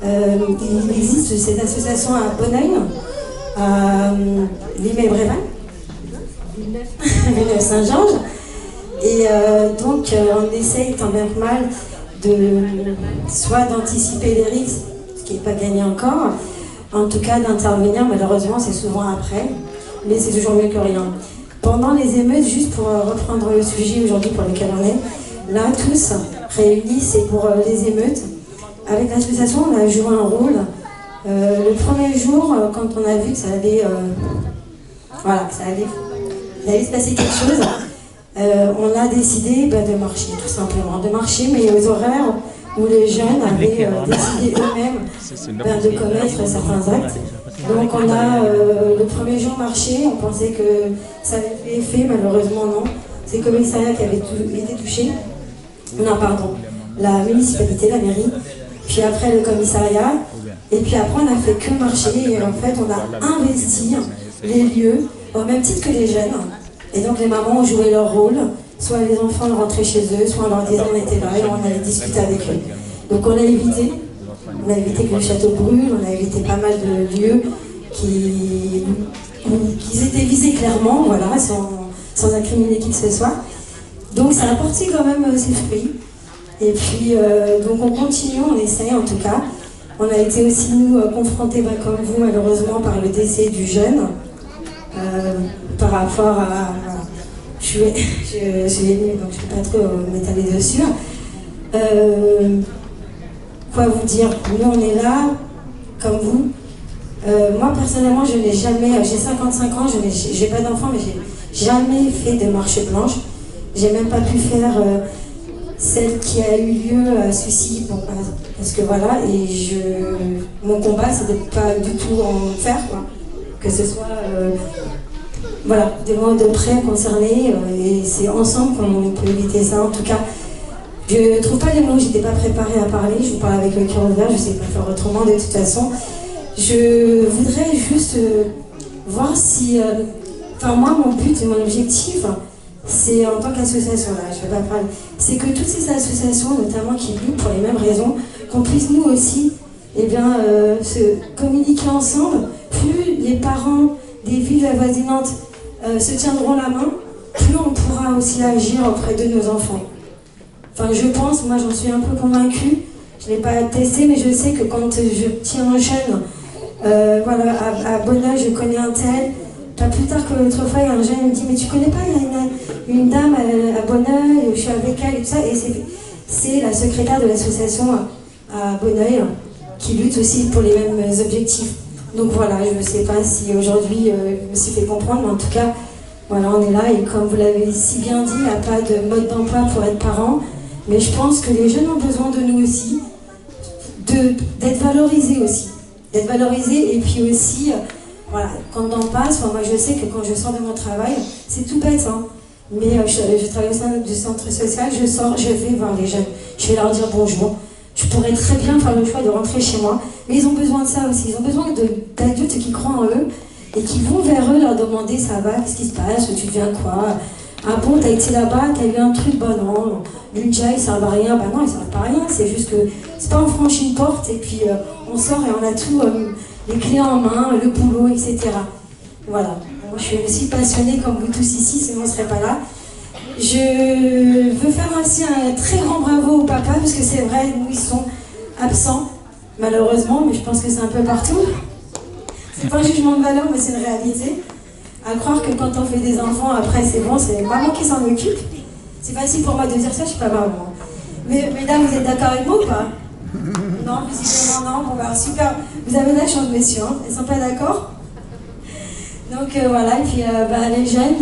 Il existe cette association à Bonneuil, à Limay-Bréval, Villeneuve-Saint-Georges. Et donc on essaye tant bien que mal soit d'anticiper les risques, ce qui n'est pas gagné encore, en tout cas d'intervenir, malheureusement c'est souvent après, mais c'est toujours mieux que rien. Pendant les émeutes, juste pour reprendre le sujet aujourd'hui pour lequel on est, là tous réunis, c'est pour les émeutes. Avec l'association, on a joué un rôle. Le premier jour, quand on a vu que ça allait, il allait se passer quelque chose, on a décidé de marcher, tout simplement. De marcher, mais aux horaires où les jeunes avaient décidé eux-mêmes de commettre certains actes. Donc on a, le premier jour, marché, on pensait que ça avait fait effet, malheureusement non. C'est le commissariat qui avait été touché. Non, pardon, la municipalité, la mairie. Puis après le commissariat. Et puis après on a fait que marcher et en fait on a investi les lieux au même titre que les jeunes. Et donc les mamans ont joué leur rôle, soit les enfants rentraient chez eux, soit on leur disait on était là et on allait discuter avec eux. Donc on a évité que le château brûle, on a évité pas mal de lieux qui étaient visés clairement, voilà, sans incriminer qui que ce soit. Donc ça a apporté quand même ses fruits. Et puis donc on continue, on essaye en tout cas. On a été aussi nous confrontés comme vous malheureusement par le décès du jeune. Par rapport à... je suis émue, donc je ne vais pas trop m'étaler dessus. Quoi vous dire? Nous, on est là, comme vous. Moi, personnellement, je n'ai jamais... J'ai 55 ans, je n'ai pas d'enfant, mais j'ai jamais fait de marche blanche. J'ai même pas pu faire celle qui a eu lieu à Sucy, parce que voilà, et mon combat, c'est de ne pas du tout en faire, quoi. Que ce soit... voilà, de loin de près concernés, et c'est ensemble qu'on peut éviter ça. En tout cas, je ne trouve pas les mots, je n'étais pas préparée à parler, je vous parle avec le cœur ouvert, je ne sais pas faire autrement de toute façon. Je voudrais juste voir si... Enfin, moi, mon but et mon objectif, c'est en tant qu'association, là, je ne vais pas parler, c'est que toutes ces associations, notamment qui luttent pour les mêmes raisons, qu'on puisse nous aussi, se communiquer ensemble. Plus les parents des villes avoisinantes se tiendront la main, plus on pourra aussi agir auprès de nos enfants. Enfin, je pense, moi j'en suis un peu convaincue, je ne l'ai pas testé, mais je sais que quand je tiens un jeune Voilà, à Bonneuil, je connais un tel. Pas plus tard que l'autre fois, il y a un jeune qui me dit, mais tu connais pas, il y a une dame à Bonneuil, je suis avec elle et tout ça. Et c'est la secrétaire de l'association à Bonneuil qui lutte aussi pour les mêmes objectifs. Donc voilà, je ne sais pas si aujourd'hui je me suis fait comprendre, mais en tout cas, voilà, on est là. Et comme vous l'avez si bien dit, il n'y a pas de mode d'emploi pour être parent. Mais je pense que les jeunes ont besoin de nous aussi, d'être valorisés aussi. D'être valorisés et puis aussi, voilà, quand on passe, moi je sais que quand je sors de mon travail, c'est tout bête, hein, mais je travaille au sein du centre social, je sors, je vais voir les jeunes, je vais leur dire bonjour. Je pourrais très bien faire le choix de rentrer chez moi, mais ils ont besoin de ça aussi, ils ont besoin d'adultes qui croient en eux et qui vont vers eux leur demander ça va, qu'est-ce qui se passe, tu deviens quoi? Ah bon, t'as été là-bas, t'as eu un truc, bah non, l'UNJA ils servent à rien, bah non ils servent pas à rien, c'est juste que c'est pas on franchit une porte et puis on sort et on a tout, les clés en main, le boulot, etc. Voilà, moi je suis aussi passionnée comme vous tous ici, sinon on serait pas là. Je veux faire aussi un très grand bravo au papa, parce que c'est vrai, nous ils sont absents, malheureusement, mais je pense que c'est un peu partout. C'est pas un jugement de valeur, mais c'est une réalité. À croire que quand on fait des enfants, après c'est bon, c'est maman qui s'en occupe. C'est facile pour moi de dire ça, je suis pas maman. Mais mesdames, vous êtes d'accord avec moi ou pas? Non, visiblement non. Bon bah super, vous avez la chance, messieurs, hein. Ils sont pas d'accord? Donc voilà, et puis les jeunes,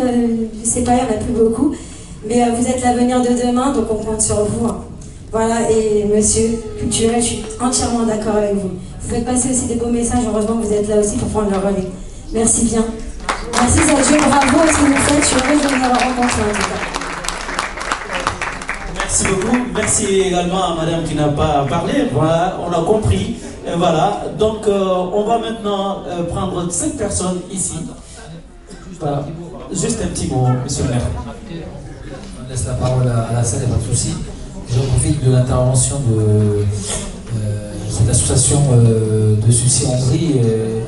je sais pas, il n'y en a plus beaucoup. Mais vous êtes l'avenir de demain, donc on compte sur vous. Hein. Voilà, et monsieur culturel, je suis entièrement d'accord avec vous. Vous faites passer aussi des beaux messages, heureusement que vous êtes là aussi pour prendre le relais. Merci bien. Merci Sergio, bravo à ce que vous faites, je suis heureuse de vous avoir rencontré en tout cas. Merci beaucoup. Merci également à madame qui n'a pas parlé. Voilà, on a compris. Et voilà, donc on va maintenant prendre 5 personnes ici. Voilà. Juste un petit mot, monsieur le maire. On laisse la parole à la salle, il n'y a pas de souci. Je profite de l'intervention de cette association de Sucy-en-Brie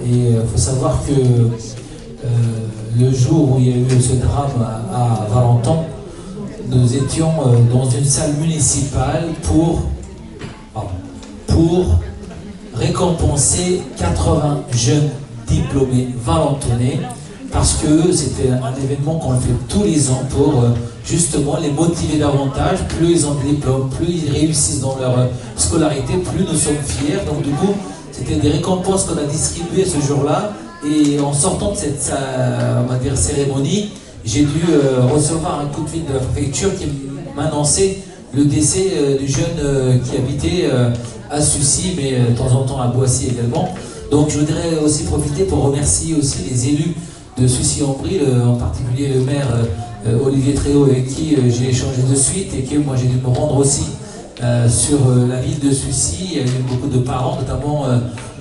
et il faut savoir que le jour où il y a eu ce drame à Valenton, nous étions dans une salle municipale pour récompenser 80 jeunes diplômés valentonnais, parce que c'était un événement qu'on fait tous les ans pour justement les motiver davantage. Plus ils ont des diplômes, plus ils réussissent dans leur scolarité, plus nous sommes fiers. Donc du coup, c'était des récompenses qu'on a distribuées ce jour-là. Et en sortant de cette on va dire, cérémonie, j'ai dû recevoir un coup de fil de la préfecture qui m'annonçait le décès du jeune qui habitait à Sucy, mais de temps en temps à Boissy également. Donc je voudrais aussi profiter pour remercier aussi les élus de Sucy-en-Brie, en particulier le maire Olivier Tréau, avec qui j'ai échangé de suite et que moi j'ai dû me rendre aussi sur la ville de Sucy. Il y a eu beaucoup de parents, notamment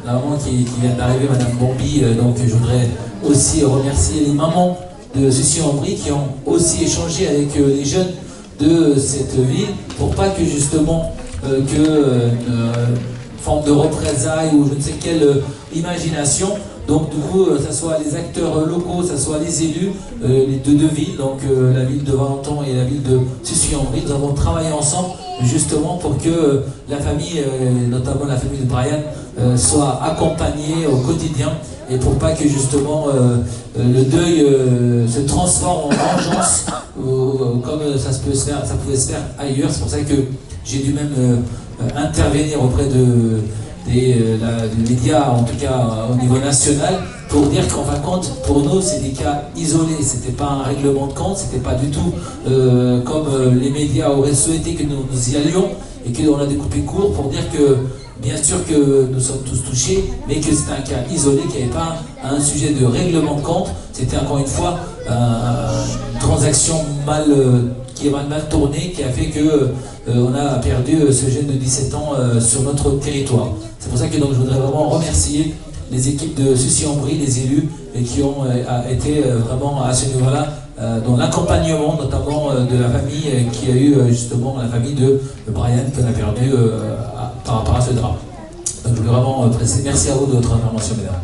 la maman qui vient d'arriver, Madame Bambi. Donc je voudrais aussi remercier les mamans de Sucy-en-Brie qui ont aussi échangé avec les jeunes de cette ville pour pas que justement forme de représailles ou je ne sais quelle imagination. Donc du coup, que ce soit les acteurs locaux, que ce soit les élus, les deux villes, donc la ville de Valenton et la ville de Sucy-en-Brie, nous avons travaillé ensemble justement pour que la famille, notamment la famille de Brian, soit accompagnée au quotidien et pour pas que justement le deuil se transforme en vengeance comme ça pouvait se faire ailleurs. C'est pour ça que j'ai dû même intervenir auprès des médias, en tout cas au niveau national, pour dire qu'en fin de compte, pour nous, c'est des cas isolés. C'était pas un règlement de compte, c'était pas du tout comme les médias auraient souhaité que nous y allions et qu'on a découpé court pour dire que, bien sûr que nous sommes tous touchés, mais que c'était un cas isolé, qu'il n'y avait pas un sujet de règlement de compte. C'était encore une fois une transaction qui est mal tournée, qui a fait que on a perdu ce jeune de 17 ans sur notre territoire. C'est pour ça que donc, je voudrais vraiment remercier les équipes de Sucy-en-Brie, les élus, et qui ont été vraiment à ce niveau-là dans l'accompagnement notamment de la famille qui a eu justement la famille de Brian qu'on a perdu par rapport à ce drame. Donc je voulais vraiment préciser. Merci à vous de votre intervention, mesdames.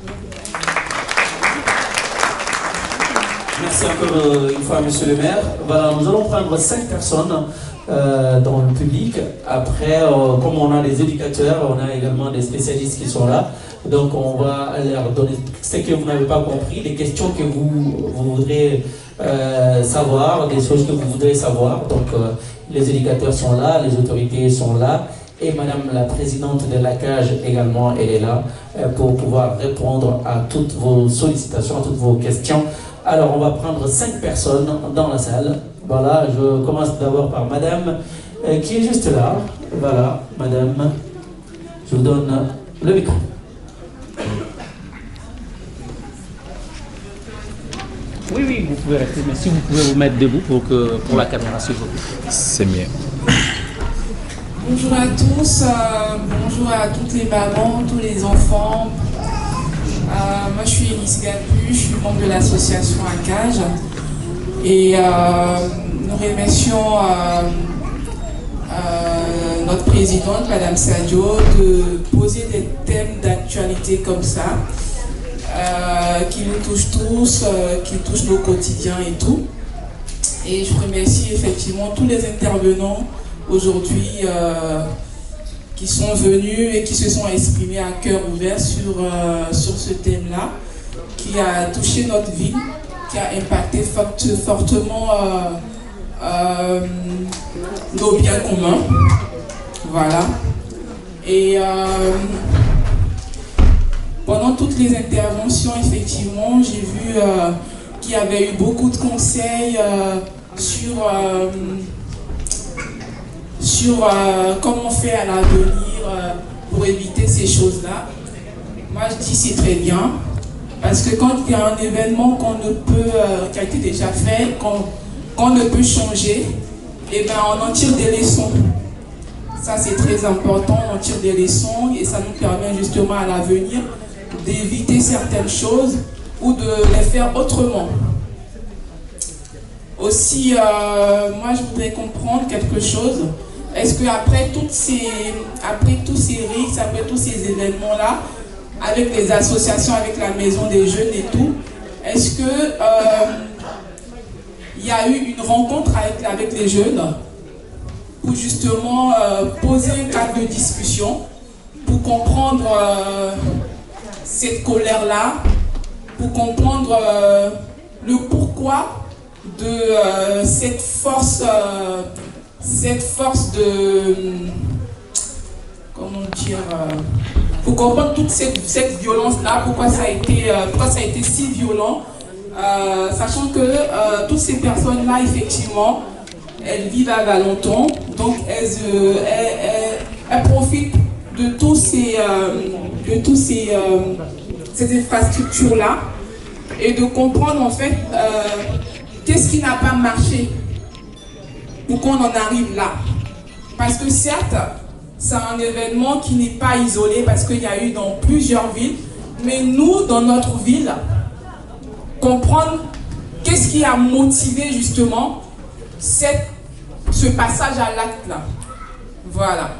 Merci encore une fois, monsieur le maire. Voilà, nous allons prendre 5 personnes dans le public. Après, comme on a des éducateurs, on a également des spécialistes qui sont là. Donc on va leur donner ce que vous n'avez pas compris, les questions que vous voudrez savoir, des choses que vous voudrez savoir. Donc les éducateurs sont là, les autorités sont là. Et Madame la Présidente de la CAGE également, elle est là pour pouvoir répondre à toutes vos sollicitations, à toutes vos questions. Alors on va prendre 5 personnes dans la salle. Voilà, je commence d'abord par Madame qui est juste là. Voilà, Madame, je vous donne le micro. Oui, oui, vous pouvez rester, mais si vous pouvez vous mettre debout pour la caméra, s'il vous plaît. C'est mieux. Bonjour à tous, bonjour à toutes les mamans, tous les enfants. Moi je suis Elise Gapu, je suis membre de l'association ACAGE et nous remercions notre présidente, Madame Sadio, de poser des thèmes d'actualité comme ça, qui nous touchent tous, qui touchent nos quotidiens et tout. Et je remercie effectivement tous les intervenants aujourd'hui qui sont venus et qui se sont exprimés à cœur ouvert sur ce thème-là, qui a touché notre vie, qui a impacté fortement nos biens communs. Voilà. Et pendant toutes les interventions, effectivement, j'ai vu qu'il y avait eu beaucoup de conseils sur comment faire à l'avenir pour éviter ces choses-là. Moi, je dis c'est très bien, parce que quand il y a un événement qu'on ne peut, qui a été déjà fait, qu'on ne peut changer, et ben on en tire des leçons. Ça, c'est très important, on tire des leçons et ça nous permet justement à l'avenir d'éviter certaines choses ou de les faire autrement. Aussi, moi, je voudrais comprendre quelque chose. Est-ce qu'après tous ces risques, après tous ces événements-là, avec les associations, avec la maison des jeunes et tout, est-ce que il y a eu une rencontre avec les jeunes pour justement poser un cadre de discussion, pour comprendre cette colère-là, pour comprendre le pourquoi de cette force de, comment dire, pour comprendre toute cette violence-là, pourquoi ça a été si violent, sachant que toutes ces personnes-là, effectivement, elles vivent à Valenton, donc elles profitent de ces infrastructures-là et de comprendre en fait qu'est-ce qui n'a pas marché pour qu'on en arrive là. Parce que certes, c'est un événement qui n'est pas isolé parce qu'il y a eu dans plusieurs villes, mais nous, dans notre ville, comprendre qu'est-ce qui a motivé justement ce passage à l'acte là. Voilà.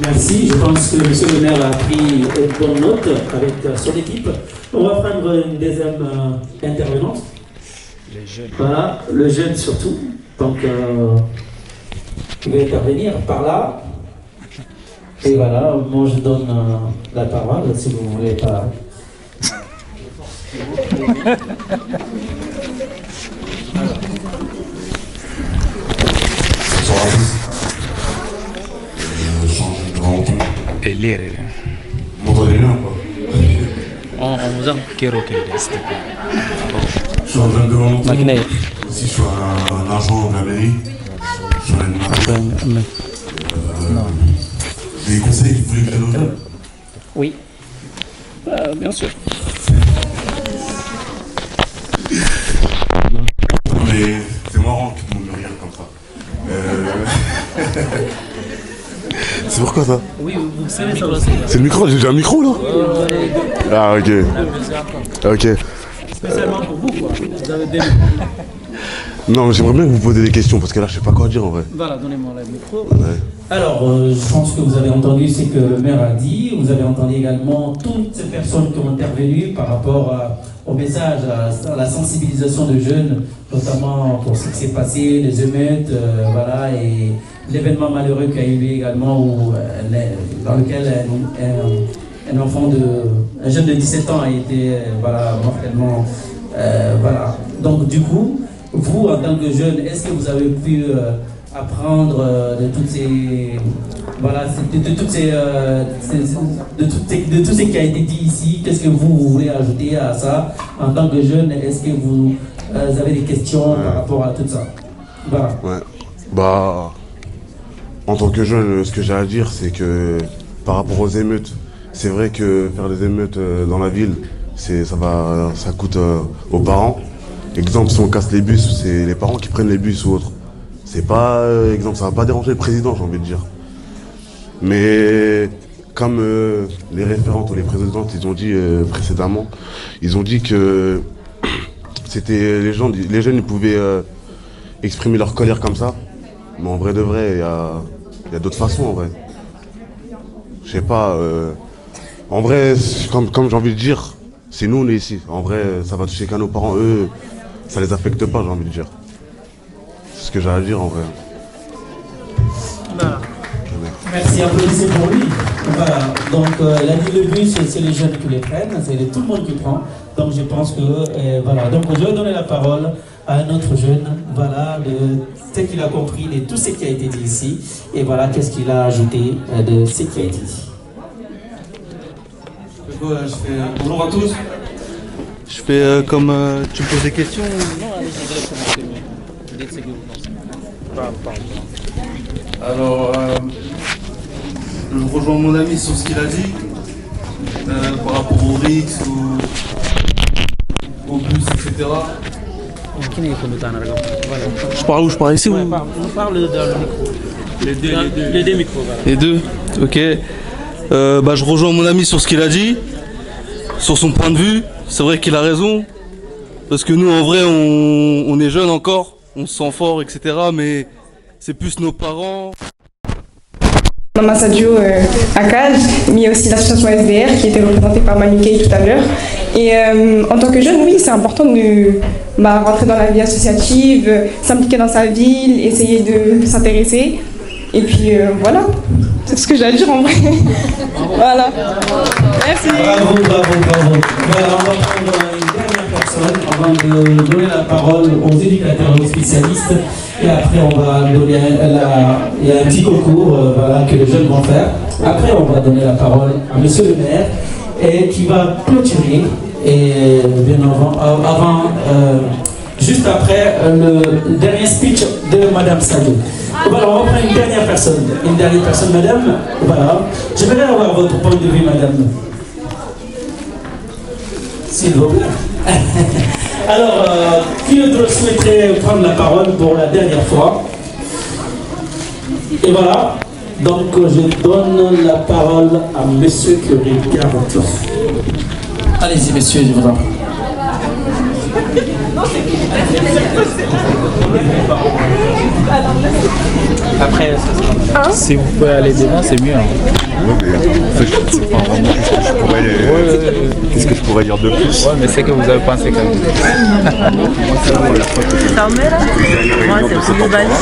Merci, je pense que M. le maire a pris une bonne note avec son équipe. On va prendre une deuxième intervenante. Les jeunes. Voilà, le jeune surtout. Donc, il va intervenir par là. Et voilà, moi je donne la parole si vous ne voulez pas. Et lire. On vous a quiero que s'il te plaît. Je suis en train de remonter. Si je suis un agent de la mairie, je suis des conseils que vous voulez que je donne? Oui. Bien sûr. Non mais c'est marrant que tout le monde me regarde comme ça. C'est pourquoi ça? Oui, vous savez ça. C'est le micro, j'ai déjà un micro là? Ah ok. Ok. Spécialement pour vous quoi. Vous avez des... Non mais j'aimerais bien que vous posiez des questions parce que là je sais pas quoi dire en vrai. Voilà, donnez-moi le micro. Ouais. Alors, je pense que vous avez entendu ce que le maire a dit. Vous avez entendu également toutes ces personnes qui ont intervenu par rapport au message, à la sensibilisation de jeunes, notamment pour ce qui s'est passé, les émeutes, voilà, et l'événement malheureux qui a eu lieu également, dans lequel un jeune de 17 ans a été voilà, mortellement. Voilà. Donc du coup, vous en tant que jeune, est-ce que vous avez pu apprendre de toutes ces voilà, de tout ce qui a été dit ici? Qu'est-ce que vous voulez ajouter à ça en tant que jeune? Est-ce que vous avez des questions par rapport à tout ça? Voilà. Ouais. Bah, en tant que jeune, ce que j'ai à dire, c'est que par rapport aux émeutes, c'est vrai que faire des émeutes dans la ville, ça coûte aux parents. Exemple, si on casse les bus, c'est les parents qui prennent les bus ou autre. C'est pas, exemple, ça va pas déranger le président, j'ai envie de dire. Mais comme les référentes ou les présidentes, ils ont dit précédemment, ils ont dit que c'était les jeunes, ils pouvaient exprimer leur colère comme ça. Mais en vrai de vrai, il y a d'autres façons en vrai. Je sais pas. En vrai, comme j'ai envie de dire, c'est nous, on est ici. En vrai, ça va toucher qu'à nos parents. Eux, ça les affecte pas, j'ai envie de dire. C'est ce que j'ai à dire en vrai. Voilà. Merci, applaudissez pour lui. Voilà. Donc, il a dit le bus, c'est les jeunes qui les prennent, c'est tout le monde qui prend. Donc, je pense que, voilà. Donc, je vais donner la parole à un autre jeune, voilà, de ce qu'il a compris, de tout ce qui a été dit ici. Et voilà, qu'est-ce qu'il a ajouté de ce qui a été dit. Je fais bonjour à tous. Je fais comme tu me poses des questions. Non, alors, je rejoins mon ami sur ce qu'il a dit par rapport au RIX, au bus, etc. Je parle où? Je parle ici ou? On parle dans le micro. Les deux micros. Voilà. Les deux? Ok. Bah, je rejoins mon ami sur ce qu'il a dit, sur son point de vue. C'est vrai qu'il a raison, parce que nous en vrai on est jeunes encore, on se sent fort, etc. Mais c'est plus nos parents. Maman Sadio à Cage, mais il y a aussi l'association SDR qui était représentée par Manikei tout à l'heure. Et en tant que jeune, oui, c'est important de rentrer dans la vie associative, s'impliquer dans sa ville, essayer de s'intéresser. Et puis voilà, c'est ce que j'ai à dire en vrai. Voilà. Merci. Bravo, bravo, bravo. Voilà, on va prendre une dernière personne avant de donner la parole aux éducateurs et aux spécialistes. Et après, on va donner il y a un petit concours voilà, que les jeunes vont faire. Après, on va donner la parole à monsieur le maire et qui va clôturer. Et bien avant juste après le dernier speech de madame Sadio. Voilà, on reprend une dernière personne. Une dernière personne, madame. Voilà. J'aimerais avoir votre point de vue, madame. S'il vous plaît. Alors, qui d'autre souhaiterait prendre la parole pour la dernière fois? Et voilà. Donc, je donne la parole à monsieur qui regarde. Allez-y, monsieur, je vous en prie. Après, si vous pouvez aller devant, c'est mieux. Hein. Ouais, mais en fait, je sais pas vraiment qu'est-ce que je pourrais dire de plus. Ouais, mais c'est que vous avez pensé quand même. Moi, c'est plus valide.